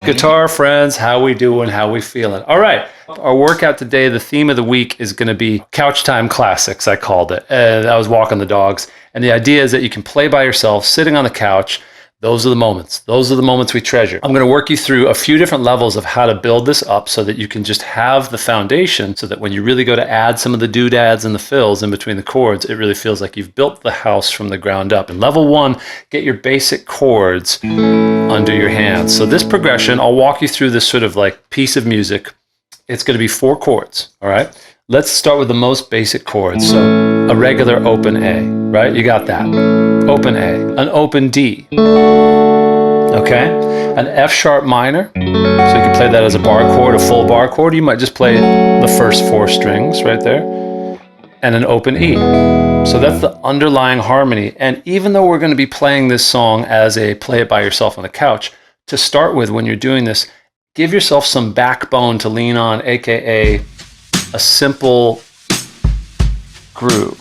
Guitar friends, how we doing? How we feeling? All right, our workout today, the theme of the week is going to be couch time classics, I called it. And I was walking the dogs. And the idea is that you can play by yourself, sitting on the couch. Those are the moments. Those are the moments we treasure. I'm going to work you through a few different levels of how to build this up so that you can just have the foundation so that when you really go to add some of the doodads and the fills in between the chords, it really feels like you've built the house from the ground up. And level one, get your basic chords under your hands. So this progression, I'll walk you through this sort of like piece of music. It's going to be 4 chords, all right? Let's start with the most basic chords. So a regular open A, right? You got that. Open A, an open D, okay? An F sharp minor, so you can play that as a bar chord, a full bar chord. You might just play the first 4 strings right there, and an open E. So that's the underlying harmony. And even though we're going to be playing this song as a play it by yourself on the couch, to start with when you're doing this, give yourself some backbone to lean on, aka a simple groove.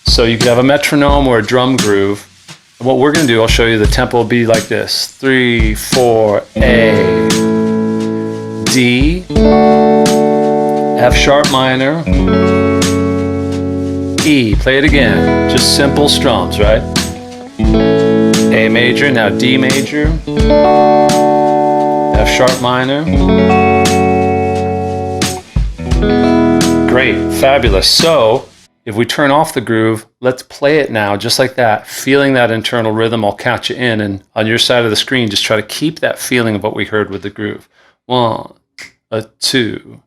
So you could have a metronome or a drum groove. And what we're going to do, I'll show you the tempo will be like this. 3, 4, A, D, F sharp minor, E. Play it again. Just simple strums, right? A major, now D major, F sharp minor. Great, fabulous. So if we turn off the groove, let's play it now just like that, feeling that internal rhythm. I'll count you in, and on your side of the screen, just try to keep that feeling of what we heard with the groove. 1, 2,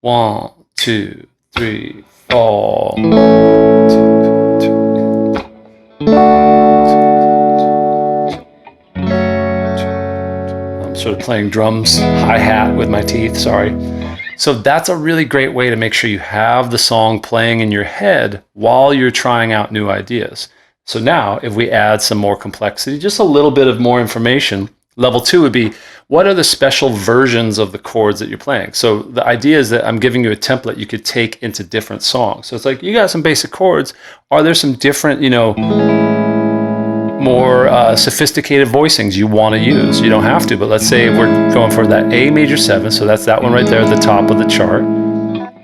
1, 2, 3, 4. 2, 2. I'm sort of playing drums, hi-hat with my teeth, sorry. So that's a really great way to make sure you have the song playing in your head while you're trying out new ideas. So now if we add some more complexity, just a little bit of more information, level 2 would be, what are the special versions of the chords that you're playing? So the idea is that I'm giving you a template you could take into different songs. So it's like, you got some basic chords. Are there some different, more sophisticated voicings you want to use? You don't have to, but let's say we're going for that A major 7, so that's that one right there at the top of the chart.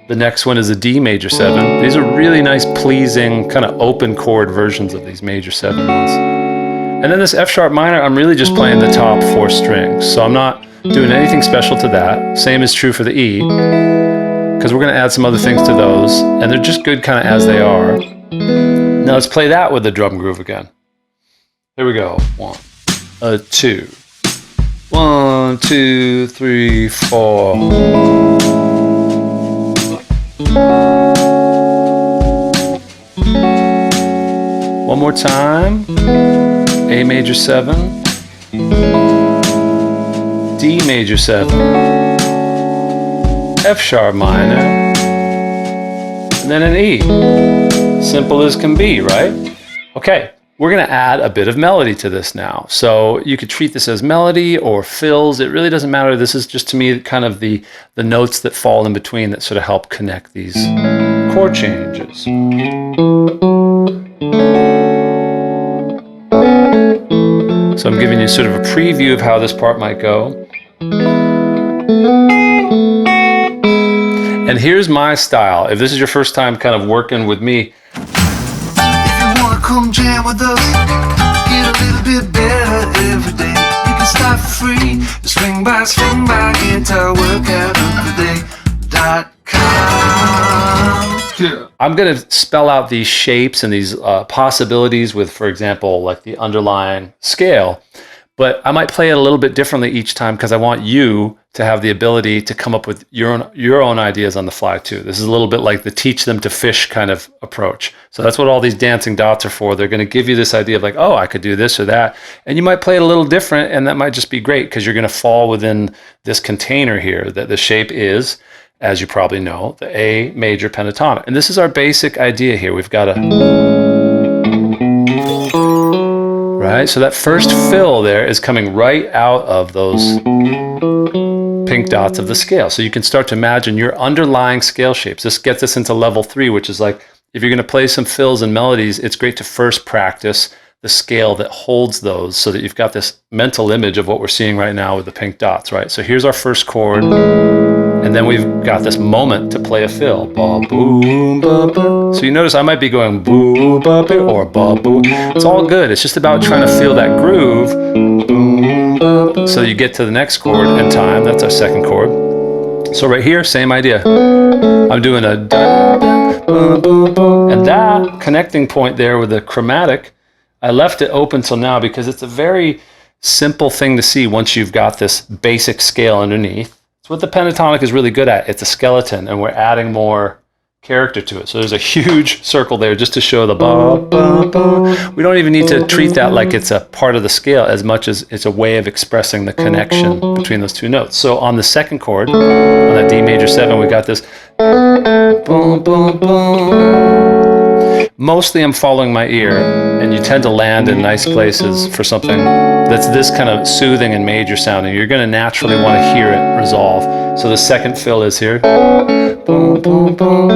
The next one is a D major 7. These are really nice, pleasing, kind of open chord versions of these major 7 ones. And then this F sharp minor, I'm really just playing the top 4 strings, so I'm not doing anything special to that. Same is true for the E, because we're going to add some other things to those, and they're just good kind of as they are. Now let's play that with the drum groove again. Here we go. 1, 2. 1, 2, 3, 4. One more time. A major 7. D major 7. F sharp minor. And then an E. Simple as can be, right? Okay. We're going to add a bit of melody to this now. So you could treat this as melody or fills. It really doesn't matter. This is just, to me, kind of the notes that fall in between that sort of help connect these chord changes. So I'm giving you sort of a preview of how this part might go. And here's my style. If this is your first time kind of working with me, come jam with us, get a little bit better every day. You can start free, swing by guitarworkoutoftheday.com. Yeah. I'm going to spell out these shapes and these possibilities with, for example, like the underlying scale. But I might play it a little bit differently each time because I want you to have the ability to come up with your own ideas on the fly too. This is a little bit like the teach them to fish kind of approach. So that's what all these dancing dots are for. They're going to give you this idea of like, oh, I could do this or that. And you might play it a little different, and that might just be great because you're going to fall within this container here that the shape is, as you probably know, the A major pentatonic. And this is our basic idea here. We've got a... Right? So that first fill there is coming right out of those pink dots of the scale. So you can start to imagine your underlying scale shapes. This gets us into level 3, which is like, if you're going to play some fills and melodies, it's great to first practice the scale that holds those so that you've got this mental image of what we're seeing right now with the pink dots, right? So here's our first chord, and then we've got this moment to play a fill. Ba, boom, ba, ba. So you notice I might be going boo, ba, ba, or ba, boo. It's all good. It's just about trying to feel that groove. Boom, ba, ba. So you get to the next chord in time. That's our second chord. So right here, same idea. I'm doing a da, da, ba, ba, ba. And that connecting point there with the chromatic, I left it open till now because it's a very simple thing to see once you've got this basic scale underneath. It's what the pentatonic is really good at. It's a skeleton, and we're adding more character to it. So there's a huge circle there just to show the ba, ba, ba. We don't even need to treat that like it's a part of the scale as much as it's a way of expressing the connection between those two notes. So on the second chord, on that D major 7, we got this boom, boom, boom. Mostly I'm following my ear, and you tend to land in nice places for something that's this kind of soothing and major sounding. You're going to naturally want to hear it resolve. So the second fill is here. Boom, boom, boom.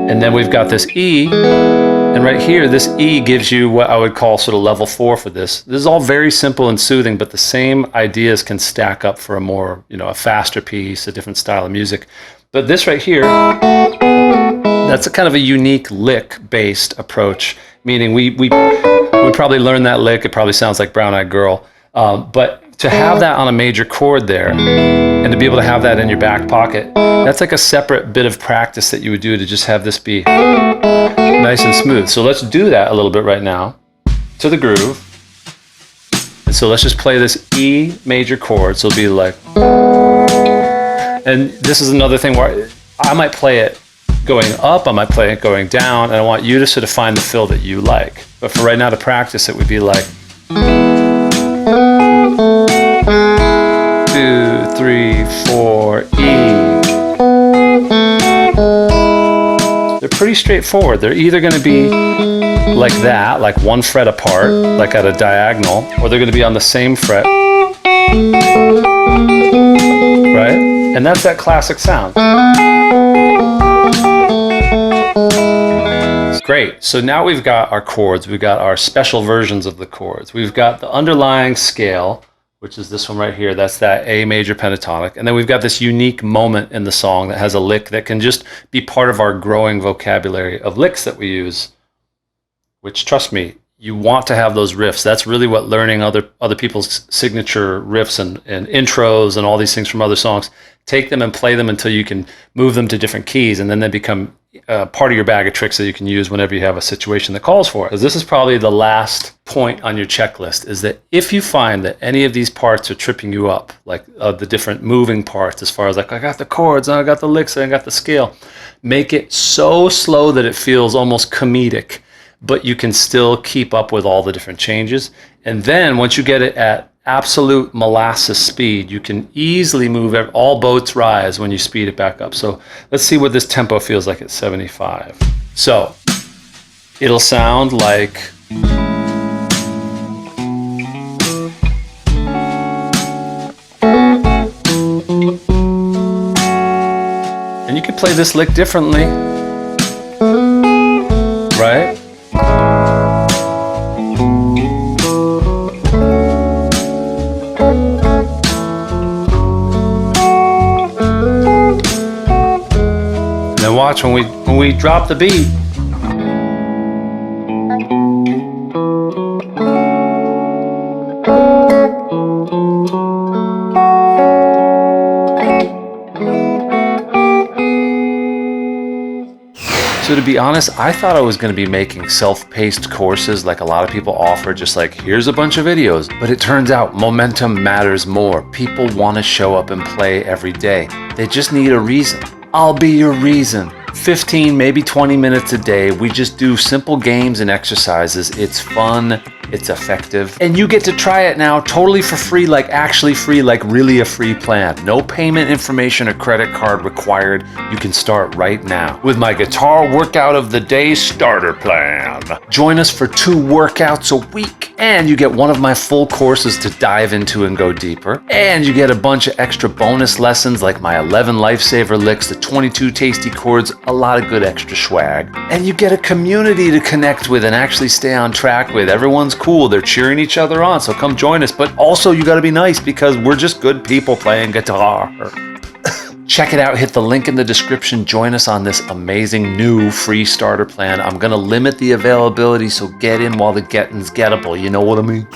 And then we've got this E, and right here, this E gives you what I would call sort of level 4 for this. This is all very simple and soothing, but the same ideas can stack up for a more, a faster piece, a different style of music. But this right here, that's a kind of a unique lick-based approach, meaning we probably learned that lick. It probably sounds like Brown Eyed Girl, but to have that on a major chord there, and to be able to have that in your back pocket, that's like a separate bit of practice that you would do to just have this be nice and smooth. So let's do that a little bit right now to the groove. And so let's just play this E major chord. So it'll be like, and this is another thing where I might play it going up, I might play it going down, and I want you to sort of find the fill that you like. But for right now to practice, it would be like 2, 3, 4, E. They're pretty straightforward. They're either going to be like that, like one fret apart, like at a diagonal, or they're going to be on the same fret, right? And that's that classic sound. Great. So now we've got our chords. We've got our special versions of the chords. We've got the underlying scale, which is this one right here. That's that A major pentatonic. And then we've got this unique moment in the song that has a lick that can just be part of our growing vocabulary of licks that we use, which, trust me, you want to have those riffs. That's really what learning other people's signature riffs and intros and all these things from other songs. Take them and play them until you can move them to different keys, and then they become part of your bag of tricks that you can use whenever you have a situation that calls for it. Because this is probably the last point on your checklist, is that if you find that any of these parts are tripping you up, like the different moving parts, as far as like I got the chords, and I got the licks, and I got the scale, make it so slow that it feels almost comedic, but you can still keep up with all the different changes. And then once you get it at absolute molasses speed, you can easily move all boats rise when you speed it back up. So let's see what this tempo feels like at 75. So it'll sound like, and you can play this lick differently, right? Watch when we drop the beat. So to be honest, I thought I was going to be making self-paced courses like a lot of people offer, just like, here's a bunch of videos. But it turns out momentum matters more. People want to show up and play every day. They just need a reason. I'll be your reason. 15, maybe 20 minutes a day. We just do simple games and exercises. It's fun It's effective. And you get to try it now totally for free, like actually free, like really a free plan. No payment information or credit card required. You can start right now with my Guitar Workout of the Day starter plan. Join us for 2 workouts a week, and you get one of my full courses to dive into and go deeper. And you get a bunch of extra bonus lessons like my 11 lifesaver licks, the 22 tasty chords, a lot of good extra swag. And you get a community to connect with and actually stay on track with. Everyone's cool, they're cheering each other on, so come join us. But also you gotta be nice because we're just good people playing guitar. Check it out, hit the link in the description, join us on this amazing new free starter plan. I'm gonna limit the availability, so get in while the getting's gettable, you know what I mean?